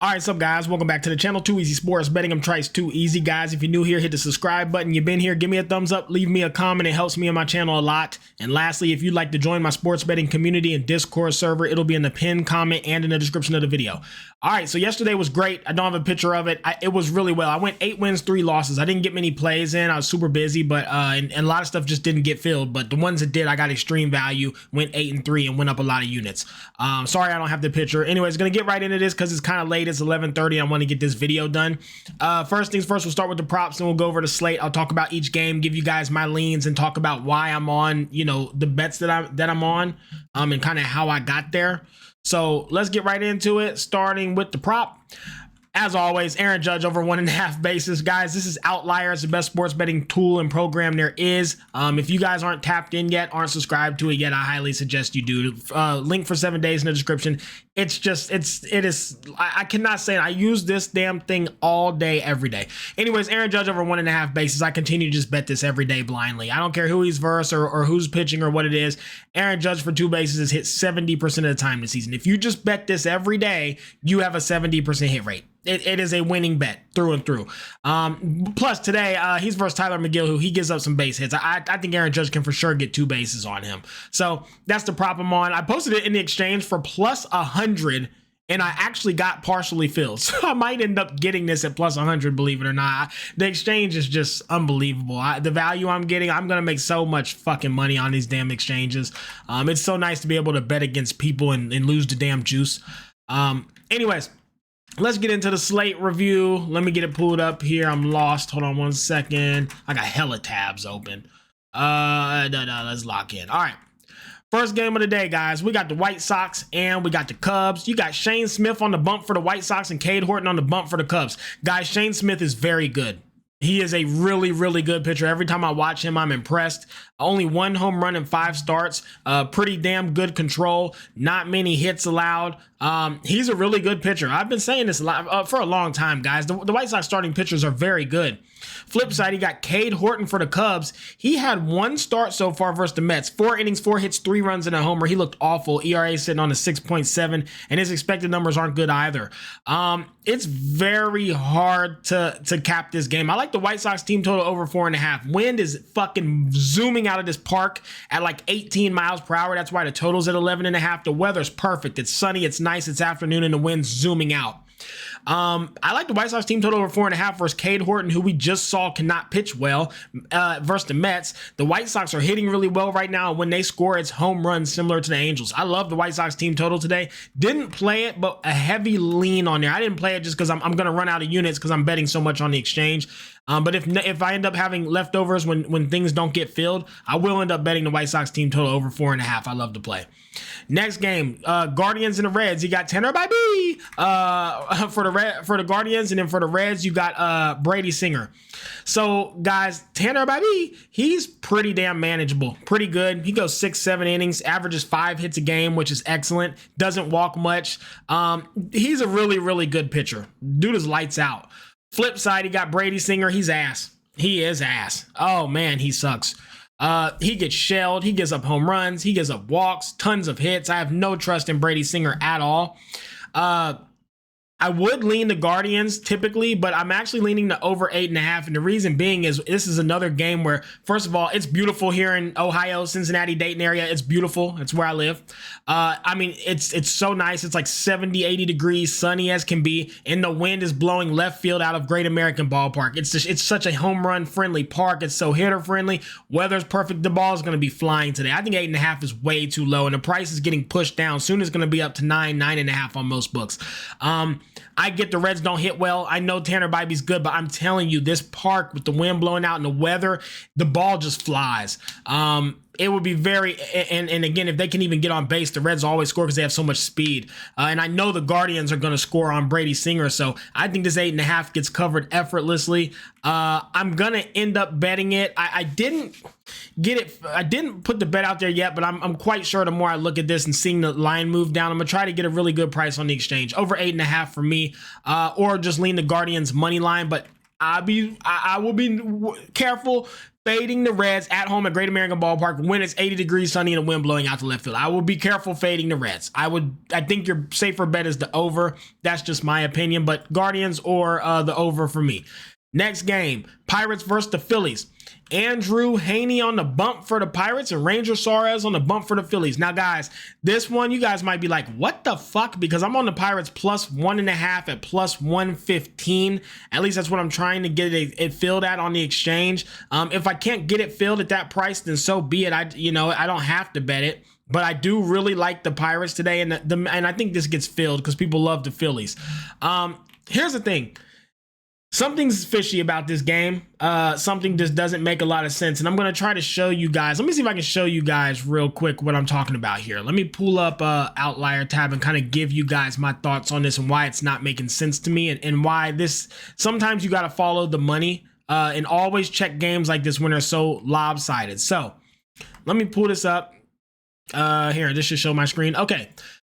All right, what's up, guys? Welcome back to the channel. Too Easy Sports Betting. I'm Trice Too Easy, guys. If you're new here, hit the subscribe button. You've been here, give me a thumbs up, leave me a comment. It helps me and my channel a lot. And lastly, if you'd like to join my sports betting community and Discord server, it'll be in the pinned comment and in the description of the video. All right, so yesterday was great. I don't have a picture of it. It was really well. I went 8 wins, 3 losses. I didn't get many plays in. I was super busy, but and a lot of stuff just didn't get filled. But the ones that did, I got extreme value, went 8 and 3 and went up a lot of units. Sorry, I don't have the picture. Anyways, gonna get right into this because it's kind of late. It's 11:30. I want to get this video done. First things first, we'll start with the props, and we'll go over the slate. I'll talk about each game, give you guys my leans, and talk about why I'm on, the bets that I'm on, and kind of how I got there. So let's get right into it, starting with the prop. As always, Aaron Judge over 1.5 bases. Guys, this is Outlier. It's the best sports betting tool and program there is. If you guys aren't tapped in yet, aren't subscribed to it yet, I highly suggest you do. Link for 7 days in the description. I cannot say it. I use this damn thing all day, every day. Anyways, Aaron Judge over 1.5 bases. I continue to just bet this every day blindly. I don't care who he's versus or who's pitching or what it is. Aaron Judge for 2 bases has hit 70% of the time this season. If you just bet this every day, you have a 70% hit rate. It is a winning bet through and through. Plus today, he's versus Tyler McGill, who he gives up some base hits. I think Aaron Judge can for sure get 2 bases on him. So that's the prop I'm on. I posted it in the exchange for plus 100, and I actually got partially filled. So I might end up getting this at plus 100, believe it or not. The exchange is just unbelievable. The value I'm getting, I'm going to make so much fucking money on these damn exchanges. It's so nice to be able to bet against people and lose the damn juice. Anyways, let's get into the slate review. Let me get it pulled up here. I'm lost. Hold on 1 second. I got hella tabs open. Let's lock in. All right. First game of the day, guys. We got the White Sox and we got the Cubs. You got Shane Smith on the bump for the White Sox and Cade Horton on the bump for the Cubs. Guys, Shane Smith is very good. He is a really, really good pitcher. Every time I watch him, I'm impressed. Only 1 home run in 5 starts. Pretty damn good control. Not many hits allowed. He's a really good pitcher. I've been saying this a lot, for a long time, guys. The White Sox starting pitchers are very good. Flip side, he got Cade Horton for the Cubs. He had 1 start so far versus the Mets. 4 innings, 4 hits, 3 runs, and a homer. He looked awful. ERA sitting on a 6.7, and his expected numbers aren't good either. It's very hard to cap this game. I like the White Sox team total over 4.5. Wind is fucking zooming out of this park at like 18 miles per hour. That's why the total's at 11.5. The weather's perfect. It's sunny. It's nice. It's afternoon, and the wind's zooming out. I like the White Sox team total over 4.5 versus Cade Horton, who we just saw cannot pitch well, versus the Mets. The White Sox are hitting really well right now. When they score, it's home runs similar to the Angels. I love the White Sox team total today. Didn't play it, but a heavy lean on there. I didn't play it just because I'm going to run out of units because I'm betting so much on the exchange. But if I end up having leftovers when things don't get filled, I will end up betting the White Sox team total over 4.5. I love to play. Next game, Guardians and the Reds. You got Tanner by B for the Guardians, and then for the Reds, you got Brady Singer. So, guys, Tanner by B, he's pretty damn manageable, pretty good. He goes 6-7 innings, averages 5 hits a game, which is excellent. Doesn't walk much. He's a really, really good pitcher. Dude is lights out. Flip side, he got Brady Singer. He's ass. He is ass. Oh, man, he sucks. He gets shelled. He gives up home runs. He gives up walks, tons of hits. I have no trust in Brady Singer at all. I would lean the Guardians typically, but I'm actually leaning to over 8.5. And the reason being is this is another game where, first of all, it's beautiful here in Ohio, Cincinnati, Dayton area. It's beautiful. It's where I live. I mean, it's so nice. It's like 70, 80 degrees, sunny as can be. And the wind is blowing left field out of Great American Ballpark. It's such a home run friendly park. It's so hitter friendly. Weather's perfect. The ball is going to be flying today. I think 8.5 is way too low, and the price is getting pushed down. Soon it's going to be up to 9.5 on most books. I get the Reds don't hit well. I know Tanner Bybee's good, but I'm telling you, this park with the wind blowing out and the weather, the ball just flies. It would be very, and again, if they can even get on base, the Reds always score because they have so much speed. And I know the Guardians are going to score on Brady Singer, so I think this 8.5 gets covered effortlessly. I'm going to end up betting it. I didn't get it. I didn't put the bet out there yet, but I'm quite sure the more I look at this and seeing the line move down, I'm going to try to get a really good price on the exchange. Over 8.5 for me, or just lean the Guardians money line, but I will be careful fading the Reds at home at Great American Ballpark when it's 80 degrees, sunny, and a wind blowing out to left field. I will be careful fading the Reds. I think your safer bet is the over. That's just my opinion, but Guardians or the over for me. Next game, Pirates versus the Phillies. Andrew Haney on the bump for the Pirates and Ranger Suarez on the bump for the Phillies. Now, guys, this one, you guys might be like, what the fuck? Because I'm on the Pirates plus 1.5 at plus 115. At least that's what I'm trying to get it filled at on the exchange. If I can't get it filled at that price, then so be it. I don't have to bet it. But I do really like the Pirates today, and I think this gets filled because people love the Phillies. Here's the thing. Something's fishy about this game. Something just doesn't make a lot of sense. And I'm going to try to show you guys. Let me see if I can show you guys real quick what I'm talking about here. Let me pull up Outlier tab and kind of give you guys my thoughts on this and why it's not making sense to me and why this, sometimes you got to follow the money and always check games like this when they're so lopsided. So let me pull this up here. This should show my screen. Okay.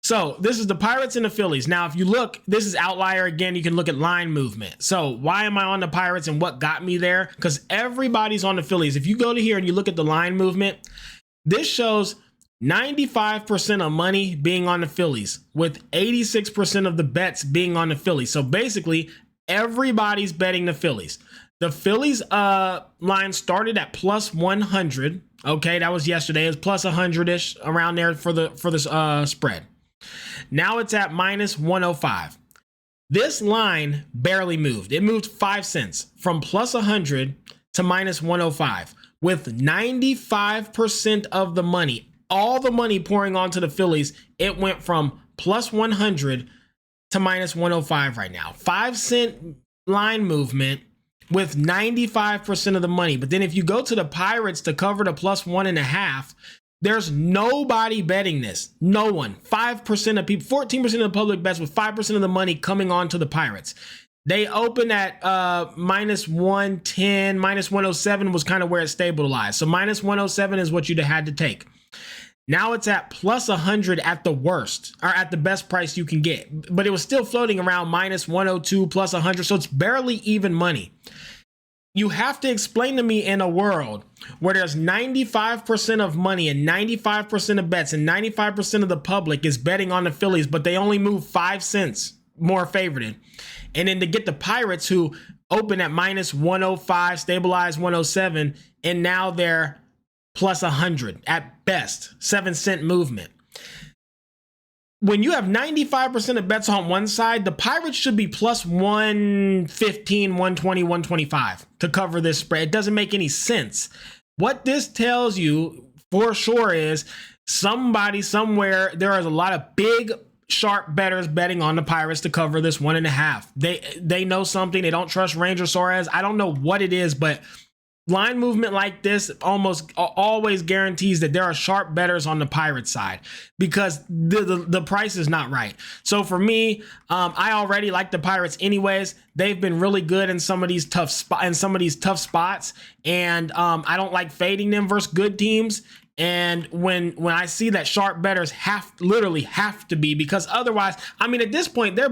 So this is the Pirates and the Phillies. Now, if you look, this is Outlier again. You can look at line movement. So why am I on the Pirates and what got me there? Because everybody's on the Phillies. If you go to here and you look at the line movement, this shows 95% of money being on the Phillies with 86% of the bets being on the Phillies. So basically, everybody's betting the Phillies. The Phillies line started at plus 100. Okay, that was yesterday. It was plus 100-ish around there for the spread. Now it's at minus 105. This line barely moved. It moved 5 cents from plus 100 to minus 105 with 95% of the money, all the money pouring onto the Phillies. It went from plus 100 to minus 105 right now. 5 cent line movement with 95% of the money. But then if you go to the Pirates to cover the plus 1.5, there's nobody betting this. No one. 5% of people, 14% of the public bets with 5% of the money coming on to the Pirates. They opened at minus 110, minus 107 was kind of where it stabilized. So minus 107 is what you'd have had to take. Now it's at plus 100 at the worst, or at the best price you can get. But it was still floating around minus 102, plus 100, so it's barely even money. You have to explain to me in a world where there's 95% of money and 95% of bets and 95% of the public is betting on the Phillies, but they only move 5 cents more favored. And then to get the Pirates, who open at minus 105, stabilize 107, and now they're plus 100 at best, 7 cent movement. When you have 95% of bets on one side, the Pirates should be plus 115, 120, 125 to cover this spread. It doesn't make any sense. What this tells you for sure is somebody somewhere, there is a lot of big sharp bettors betting on the Pirates to cover this 1.5. They know something. They don't trust Ranger Suarez. I don't know what it is, but line movement like this almost always guarantees that there are sharp bettors on the Pirates side because the price is not right. So for me, I already like the Pirates anyways. They've been really good in some of these tough spots, and I don't like fading them versus good teams. And when I see that sharp bettors literally have to be, because otherwise, I mean, at this point, they're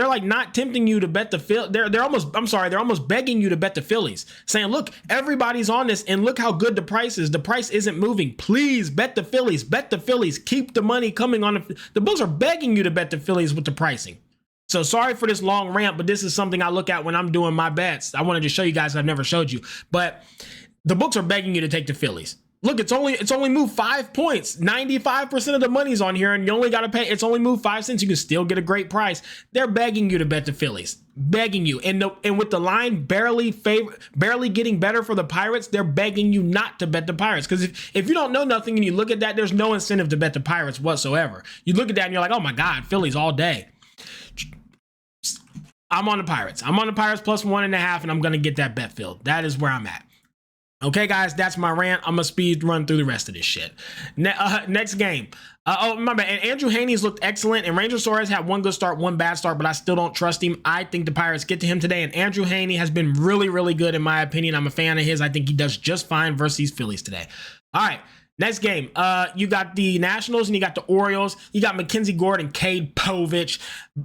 like not tempting you to bet the Phillies. They're almost begging you to bet the Phillies, saying, look, everybody's on this and look how good the price is. The price isn't moving. Please bet the Phillies, keep the money coming on. The books are begging you to bet the Phillies with the pricing. So sorry for this long rant, but this is something I look at when I'm doing my bets. I wanted to show you guys, I've never showed you, but the books are begging you to take the Phillies. Look, it's only moved 5 points. 95% of the money's on here, and you only got to pay. It's only moved 5 cents. You can still get a great price. They're begging you to bet the Phillies, begging you. And with the line barely getting better for the Pirates, they're begging you not to bet the Pirates. Because if you don't know nothing and you look at that, there's no incentive to bet the Pirates whatsoever. You look at that and you're like, oh my God, Phillies all day. I'm on the Pirates. I'm on the Pirates plus 1.5, and I'm going to get that bet filled. That is where I'm at. Okay, guys, that's my rant. I'm going to speed run through the rest of this shit. Next game. My bad. And Andrew Haney's looked excellent, and Ranger Suarez had one good start, one bad start, but I still don't trust him. I think the Pirates get to him today, and Andrew Haney has been really, really good in my opinion. I'm a fan of his. I think he does just fine versus these Phillies today. All right, Next game, you got the Nationals and you got the Orioles. You got Mackenzie Gordon, Cade Povich.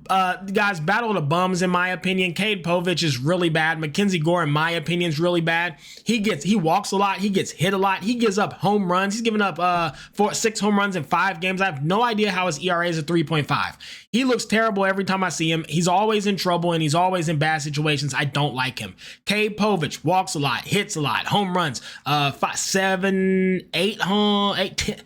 Guys, battle of the bums, in my opinion. Cade Povich is really bad. Mackenzie Gordon, in my opinion, is really bad. He walks a lot. He gets hit a lot. He gives up home runs. He's given up 6 home runs in 5 games. I have no idea how his ERA is a 3.5. He looks terrible every time I see him. He's always in trouble and he's always in bad situations. I don't like him. Cade Povich walks a lot, hits a lot, home runs, 5, 7, 8 home. 8, 10,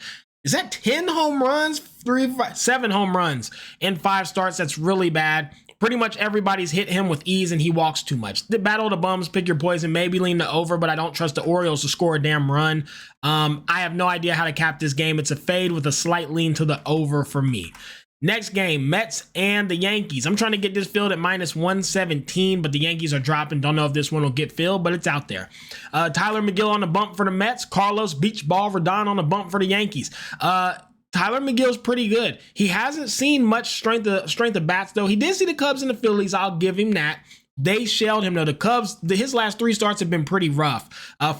is that 10 home runs? 3, 5, 7 home runs in 5 starts. That's really bad. Pretty much everybody's hit him with ease and he walks too much. The battle of the bums, pick your poison, maybe lean the over, but I don't trust the Orioles to score a damn run. I have no idea how to cap this game. It's a fade with a slight lean to the over for me. Next game, Mets and the Yankees. I'm trying to get this filled at -117, but the Yankees are dropping. Don't know if this one will get filled, but it's out there. Tyler McGill on the bump for the Mets. Carlos Beach Ball Rodon on the bump for the Yankees. Tyler McGill's pretty good. He hasn't seen much strength of bats, though. He did see the Cubs and the Phillies. I'll give him that. They shelled him, though. The Cubs, his last 3 starts have been pretty rough.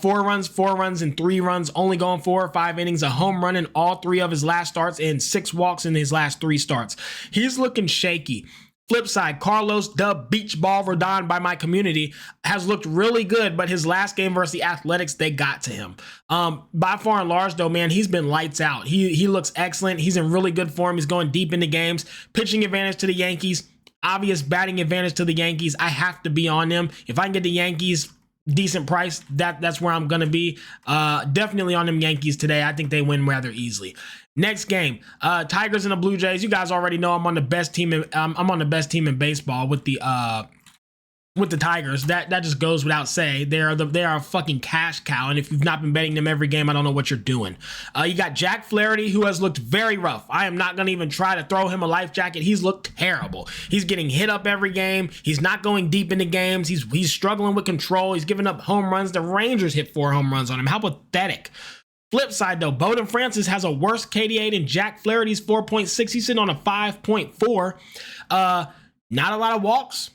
4 runs, and 3 runs, only going 4 or 5 innings, a home run in all 3 of his last starts, and 6 walks in his last 3 starts. He's looking shaky. Flip side, Carlos the Beach Ball Rodon by my community has looked really good, but his last game versus the Athletics, they got to him. By far and large, though, man, he's been lights out. He looks excellent. He's in really good form. He's going deep into games. Pitching advantage to the Yankees. Obvious batting advantage to the Yankees. I have to be on them. If I can get the Yankees decent price, that's where I'm going to be. Definitely on them Yankees today. I think they win rather easily. Next game, Tigers and the Blue Jays. You guys already know I'm on the best team in baseball with the Tigers. That just goes without saying. They are a fucking cash cow, and if you've not been betting them every game, I don't know what you're doing. You got Jack Flaherty, who has looked very rough. I am not gonna even try to throw him a life jacket. He's looked terrible. He's getting hit up every game. He's not going deep into games. He's struggling with control. He's giving up home runs. The Rangers hit 4 home runs on him. How pathetic. Flip side, though, Bowden Francis has a worse KDA than Jack Flaherty's 4.6. He's sitting on a 5.4. Not a lot of walks.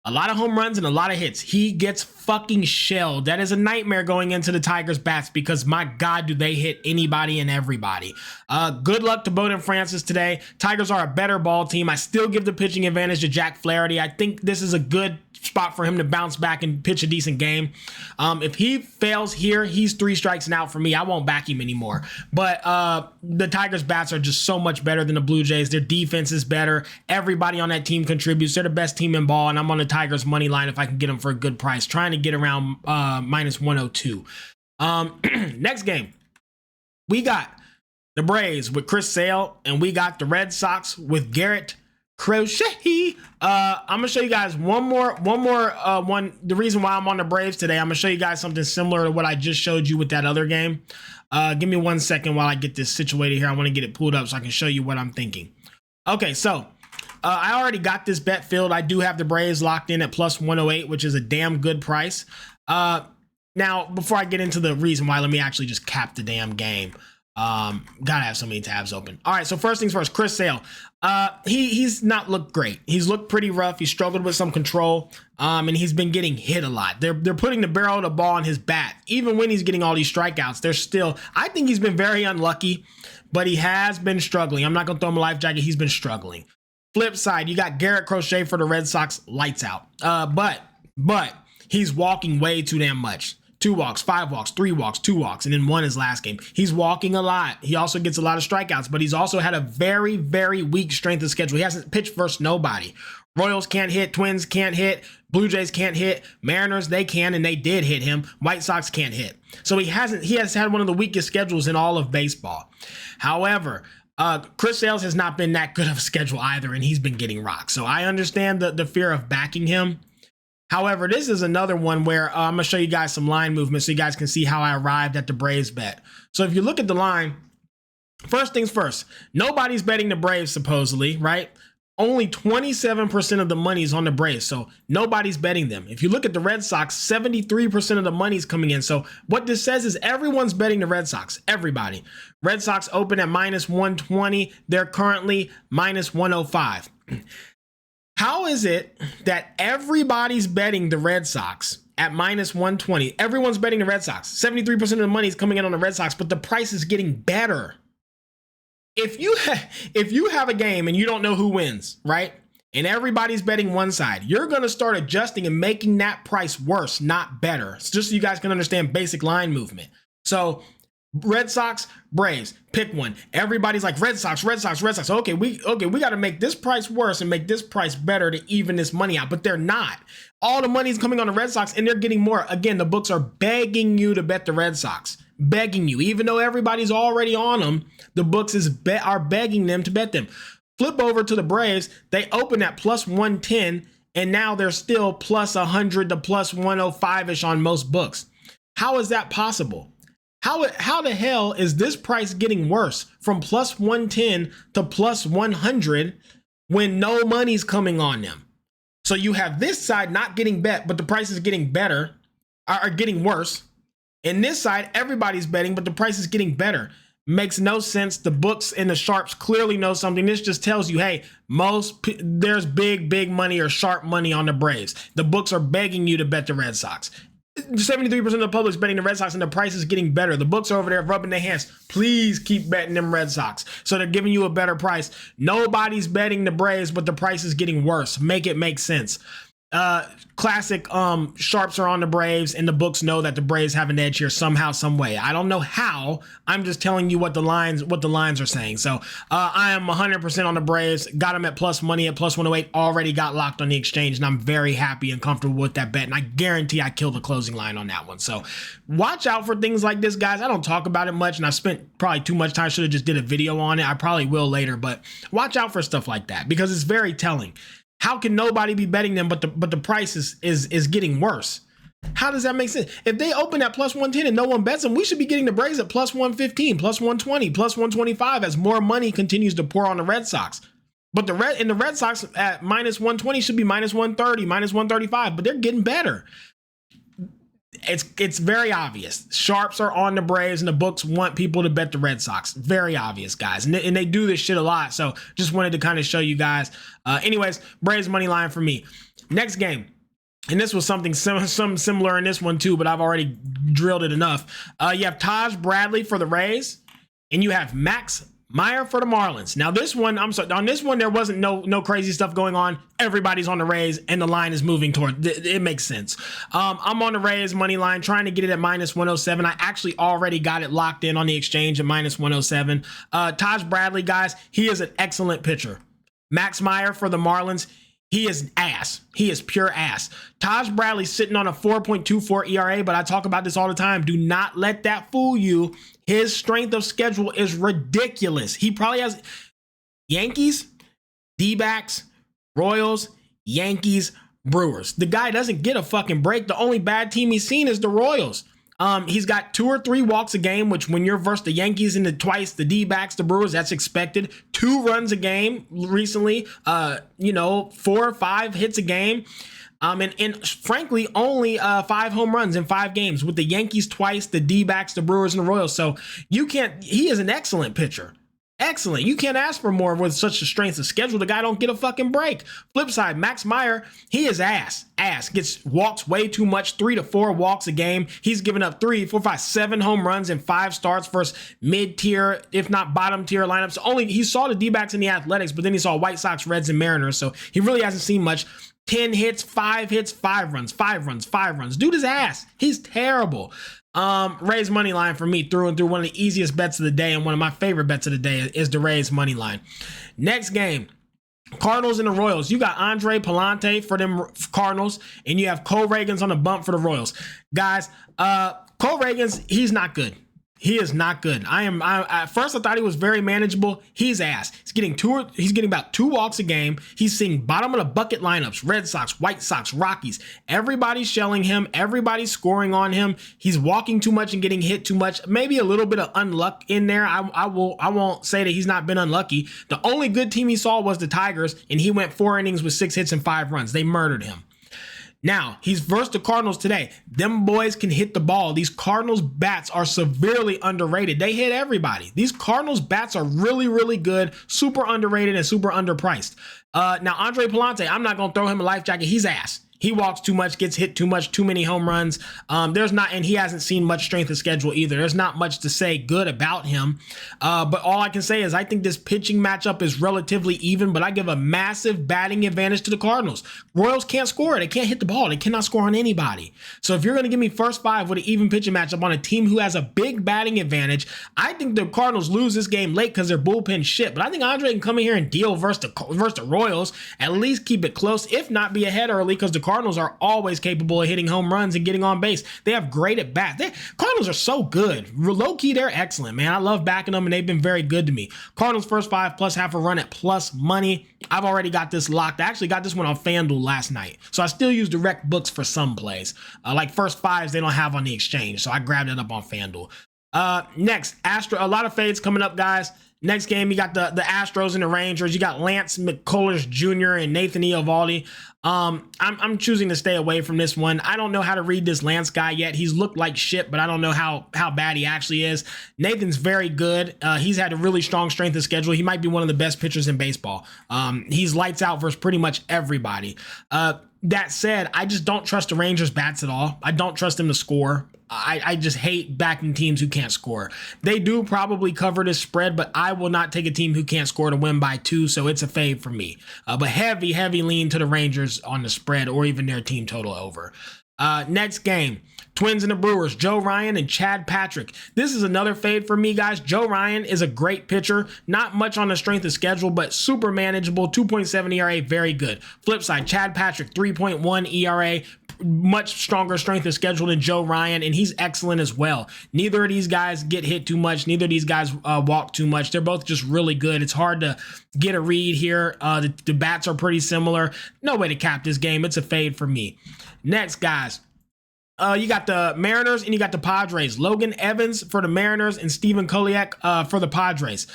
A lot of home runs and a lot of hits. He gets fucking shelled. That is a nightmare going into the Tigers bats because, my God, do they hit anybody and everybody. Good luck to Bowden Francis today. Tigers are a better ball team. I still give the pitching advantage to Jack Flaherty. I think this is a good spot for him to bounce back and pitch a decent game. If he fails here, he's 3 strikes and out for me. I won't back him anymore. But the Tigers bats are just so much better than the Blue Jays. Their defense is better. Everybody on that team contributes. They're the best team in ball, and I'm on the Tigers money line if I can get them for a good price. Trying to get around -102. Next game, we got the Braves with Chris Sale, and we got the Red Sox with Garrett Crochet. I'm gonna show you guys one more. The reason why I'm on the Braves today, I'm gonna show you guys something similar to what I just showed you with that other game. Give me 1 second while I get this situated here. I want to get it pulled up so I can show you what I'm thinking. Okay, so I already got this bet filled. I do have the Braves locked in at +108, which is a damn good price. Now, before I get into the reason why, let me actually just cap the damn game. Gotta have so many tabs open. All right, so first things first, Chris Sale. He's not looked great. He's looked pretty rough. He struggled with some control, and he's been getting hit a lot. They're putting the barrel of the ball on his bat. Even when he's getting all these strikeouts, they're still, I think he's been very unlucky, but he has been struggling. I'm not gonna throw him a life jacket. He's been struggling. Flip side, you got Garrett Crochet for the Red Sox, lights out. But he's walking way too damn much. 2 walks, 5 walks, 3 walks, 2 walks, and then 1 his last game. He's walking a lot. He also gets a lot of strikeouts, but he's also had a very, very weak strength of schedule. He hasn't pitched versus nobody. Royals can't hit, Twins can't hit, Blue Jays can't hit, Mariners, they can, and they did hit him. White Sox can't hit. So he has had one of the weakest schedules in all of baseball. However, Chris Sales has not been that good of a schedule either, and he's been getting rocked. So I understand the fear of backing him. However, this is another one where I'm going to show you guys some line movement so you guys can see how I arrived at the Braves bet. So if you look at the line, first things first, nobody's betting the Braves supposedly, right? Only 27% of the money is on the Braves, so nobody's betting them. If you look at the Red Sox, 73% of the money is coming in. So what this says is everyone's betting the Red Sox, everybody. Red Sox open at -120. They're currently -105. How is it that everybody's betting the Red Sox at minus 120. Everyone's betting the Red Sox. 73% of the money is coming in on the Red Sox, but the price is getting better. If you have a game and you don't know who wins, right? And everybody's betting one side, you're going to start adjusting and making that price worse, not better. It's just so you guys can understand basic line movement. So Red Sox, Braves, pick one. Everybody's like Red Sox, Red Sox, Red Sox. Okay, we got to make this price worse and make this price better to even this money out, but they're not. All the money's coming on the Red Sox and they're getting more. Again, the books are begging you to bet the Red Sox. Begging you, even though everybody's already on them, the books are begging them to bet them. Flip over to the Braves. They open at plus 110, and now they're still plus 100 to plus 105-ish on most books. How is that possible? How the hell is this price getting worse from plus 110 to plus 100 when no money's coming on them? So you have this side not getting bet, but the price is getting better, are getting worse. And this side, everybody's betting, but the price is getting better. Makes no sense. The books and the sharps clearly know something. This just tells you, hey, there's big money or sharp money on the Braves. The books are begging you to bet the Red Sox. 73% of the public's betting the Red Sox and the price is getting better. The books are over there rubbing their hands. Please keep betting them Red Sox. So they're giving you a better price. Nobody's betting the Braves, but the price is getting worse. Make it make sense. Classic sharps are on the Braves and the books know that the Braves have an edge here somehow, some way. I don't know how. I'm just telling you what the lines are saying. So I am 100% on the Braves. Got them at plus money at plus 108. Already got locked on the exchange, and I'm very happy and comfortable with that bet. And I guarantee I killed the closing line on that one. So watch out for things like this, guys. I don't talk about it much, and I spent probably too much time. Should have just did a video on it. I probably will later, but watch out for stuff like that because it's very telling. How can nobody be betting them, but the price is getting worse? How does that make sense? If they open at plus 110 and no one bets them, we should be getting the Braves at plus 115, plus 120, plus 125 as more money continues to pour on the Red Sox. But the Red Sox at minus 120 should be minus 130, minus 135, but they're getting better. It's very obvious. Sharps are on the Braves and the books want people to bet the Red Sox. Very obvious, guys. And they do this shit a lot. So just wanted to kind of show you guys. Anyways, Braves money line for me. Next game. And this was something similar in this one too, but I've already drilled it enough. You have Taj Bradley for the Rays and you have Max Meyer for the Marlins. Now this one, I'm sorry, on this one, there wasn't no crazy stuff going on. Everybody's on the Rays and the line is moving toward, it makes sense. I'm on the Rays money line, trying to get it at minus 107. I actually already got it locked in on the exchange at minus 107. Taj Bradley, guys, he is an excellent pitcher. Max Meyer for the Marlins, he is ass. He is pure ass. Taj Bradley's sitting on a 4.24 ERA, but I talk about this all the time. Do not let that fool you. His strength of schedule is ridiculous. He probably has Yankees, D-backs, Royals, Yankees, Brewers. The guy doesn't get a fucking break. The only bad team he's seen is the Royals. He's got 2 or 3 walks a game, which when you're versus the Yankees and the D-backs, the Brewers, that's expected. 2 runs a game recently, 4 or 5 hits a game. And frankly, only 5 home runs in 5 games with the Yankees twice, the D-backs, the Brewers, and the Royals. So he is an excellent pitcher. Excellent. You can't ask for more with such a strength of schedule. The guy don't get a fucking break. Flip side, Max Meyer, he is ass. Gets walks way too much, 3 to 4 walks a game. He's given up 3, 4, 5, 7 home runs in 5 starts versus mid-tier, if not bottom-tier lineups. He saw the D-backs in the Athletics, but then he saw White Sox, Reds, and Mariners. So he really hasn't seen much. 10 hits, 5 hits, 5 runs, 5 runs, 5 runs. Dude is ass. He's terrible. Rays money line for me through and through. One of the easiest bets of the day and one of my favorite bets of the day is the Rays money line. Next game, Cardinals and the Royals. You got Andre Palante for them Cardinals, and you have Cole Reagans on the bump for the Royals. Guys, Cole Reagans, he's not good. He is not good. At first I thought he was very manageable. He's ass. He's getting about 2 walks a game. He's seeing bottom of the bucket lineups, Red Sox, White Sox, Rockies. Everybody's shelling him. Everybody's scoring on him. He's walking too much and getting hit too much. Maybe a little bit of unluck in there. I won't say that he's not been unlucky. The only good team he saw was the Tigers, and he went 4 innings with 6 hits and 5 runs. They murdered him. Now, he's versed the Cardinals today. Them boys can hit the ball. These Cardinals bats are severely underrated. They hit everybody. These Cardinals bats are really, really good, super underrated and super underpriced. Now, Andre Palante, I'm not going to throw him a life jacket. He's ass. He walks too much, gets hit too much, too many home runs. And he hasn't seen much strength of schedule either. There's not much to say good about him. But all I can say is I think this pitching matchup is relatively even, but I give a massive batting advantage to the Cardinals. Royals can't score. They can't hit the ball. They cannot score on anybody. So if you're going to give me first five with an even pitching matchup on a team who has a big batting advantage, I think the Cardinals lose this game late because their bullpen shit. But I think Andre can come in here and deal versus the Royals, at least keep it close, if not be ahead early, because the Cardinals are always capable of hitting home runs and getting on base. They have great at bat. Cardinals are so good. Low key, they're excellent, man. I love backing them, and they've been very good to me. Cardinals first five plus half a run at plus money. I've already got this locked. I actually got this one on FanDuel last night, so I still use direct books for some plays. Like first fives, they don't have on the exchange, so I grabbed it up on FanDuel. Next, a lot of fades coming up, guys. Next game, you got the Astros and the Rangers. You got Lance McCullers Jr. and Nathan Eovaldi. I'm choosing to stay away from this one. I don't know how to read this Lance guy yet. He's looked like shit, but I don't know how bad he actually is. Nathan's very good. He's had a really strong strength of schedule. He might be one of the best pitchers in baseball. He's lights out versus pretty much everybody. That said, I just don't trust the Rangers bats at all. I don't trust them to score. I just hate backing teams who can't score. They do probably cover this spread, but I will not take a team who can't score to win by 2, so it's a fade for me. But heavy lean to the Rangers on the spread or even their team total over. Next game, Twins and the Brewers, Joe Ryan and Chad Patrick. This is another fade for me, guys. Joe Ryan is a great pitcher, not much on the strength of schedule, but super manageable, 2.7 ERA, very good. Flip side, Chad Patrick, 3.1 ERA, much stronger strength of schedule than Joe Ryan, and he's excellent as well. Neither of these guys get hit too much. Neither of these guys walk too much. They're both just really good. It's hard to get a read here. The bats are pretty similar. No way to cap this game. It's a fade for me. Next, guys. You got the Mariners and you got the Padres. Logan Evans for the Mariners and Stephen Koliak for the Padres.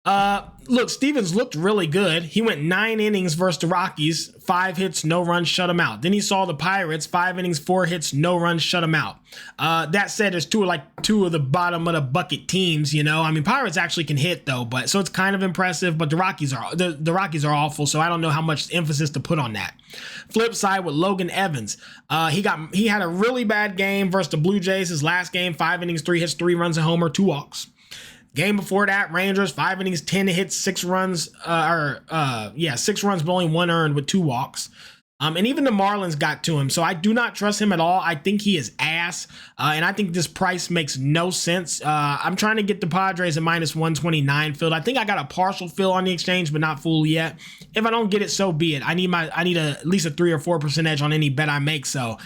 Look, Stevens looked really good. He went 9 innings versus the Rockies, 5 hits, no runs, shut him out. Then he saw the Pirates, 5 innings, 4 hits, no runs, shut him out. That said, there's two of the bottom of the bucket teams, you know. I mean, Pirates actually can hit though, but so it's kind of impressive, but the Rockies are awful, so I don't know how much emphasis to put on that. Flip side with Logan Evans. He had a really bad game versus the Blue Jays. His last game, 5 innings, 3 hits, 3 runs, a homer, 2 walks. Game before that, Rangers, 5 innings, 10 hits, 6 runs, 6 runs, but only 1 earned with 2 walks. And even the Marlins got to him, so I do not trust him at all. I think he is ass, and I think this price makes no sense. I'm trying to get the Padres at minus 129 filled. I think I got a partial fill on the exchange, but not full yet. If I don't get it, so be it. I need at least a 3 or 4% edge on any bet I make, so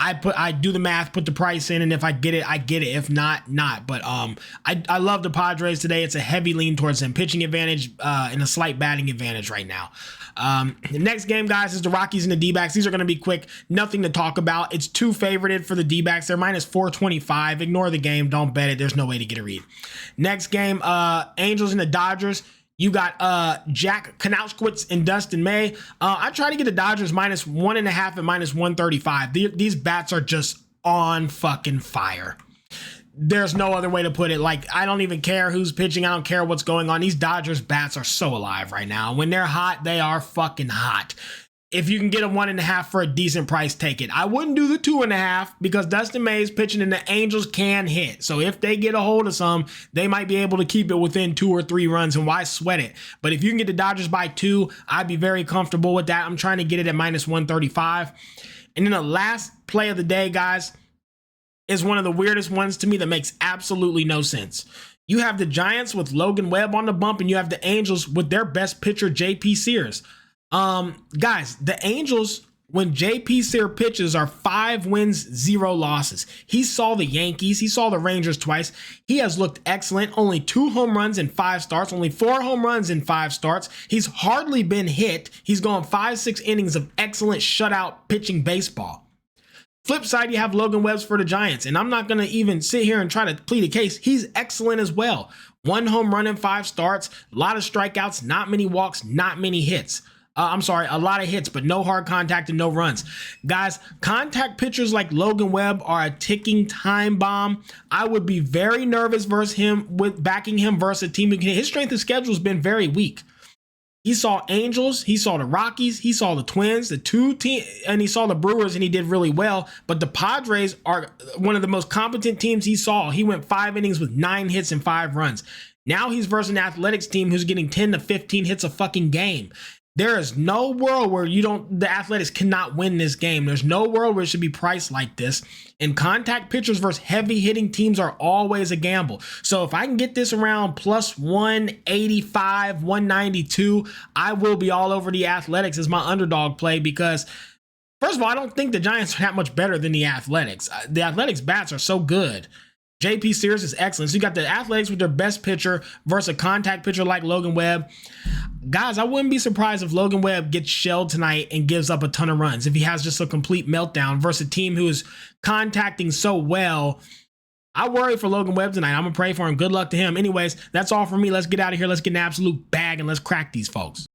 I do the math, put the price in, and if I get it, I get it. If not, not. But I love the Padres today. It's a heavy lean towards them. Pitching advantage and a slight batting advantage right now. The next game, guys, is the Rockies and the D-backs. These are going to be quick. Nothing to talk about. It's too favorited for the D-backs. They're minus 425. Ignore the game. Don't bet it. There's no way to get a read. Next game, Angels and the Dodgers. You got Jack Kanowskis and Dustin May. I try to get the Dodgers minus 1.5 and minus 135. These bats are just on fucking fire. There's no other way to put it. Like, I don't even care who's pitching. I don't care what's going on. These Dodgers bats are so alive right now. When they're hot, they are fucking hot. If you can get a 1.5 for a decent price, take it. I wouldn't do the 2.5 because Dustin May is pitching and the Angels can hit. So if they get a hold of some, they might be able to keep it within 2 or 3 runs, and why sweat it? But if you can get the Dodgers by 2, I'd be very comfortable with that. I'm trying to get it at minus 135. And then the last play of the day, guys, is one of the weirdest ones to me that makes absolutely no sense. You have the Giants with Logan Webb on the bump, and you have the Angels with their best pitcher, J.P. Sears. Guys, the Angels, when JP Sear pitches, are 5 wins, 0 losses. He saw the Yankees. He saw the Rangers twice. He has looked excellent. Only 2 home runs in 5 starts. Only 4 home runs in 5 starts. He's hardly been hit. He's gone 5-6 innings of excellent shutout pitching baseball. Flip side, you have Logan Webb for the Giants, and I'm not going to even sit here and try to plead a case. He's excellent as well. 1 home run in 5 starts, a lot of strikeouts, not many walks, not many hits. A lot of hits, but no hard contact and no runs. Guys, contact pitchers like Logan Webb are a ticking time bomb. I would be very nervous versus him with backing him versus a team who can hit. His strength of schedule has been very weak. He saw Angels, he saw the Rockies, he saw the Twins, the two teams, and he saw the Brewers, and he did really well. But the Padres are one of the most competent teams he saw. He went 5 innings with 9 hits and 5 runs. Now he's versus an Athletics team who's getting 10 to 15 hits a fucking game. There is no world where the Athletics cannot win this game. There's no world where it should be priced like this. And contact pitchers versus heavy hitting teams are always a gamble. So if I can get this around plus 185, 192, I will be all over the Athletics as my underdog play because, first of all, I don't think the Giants are that much better than the Athletics. The Athletics bats are so good. JP Sears is excellent. So you got the Athletics with their best pitcher versus a contact pitcher like Logan Webb. Guys, I wouldn't be surprised if Logan Webb gets shelled tonight and gives up a ton of runs. If he has just a complete meltdown versus a team who is contacting so well. I worry for Logan Webb tonight. I'm going to pray for him. Good luck to him. Anyways, that's all for me. Let's get out of here. Let's get an absolute bag and let's crack these folks.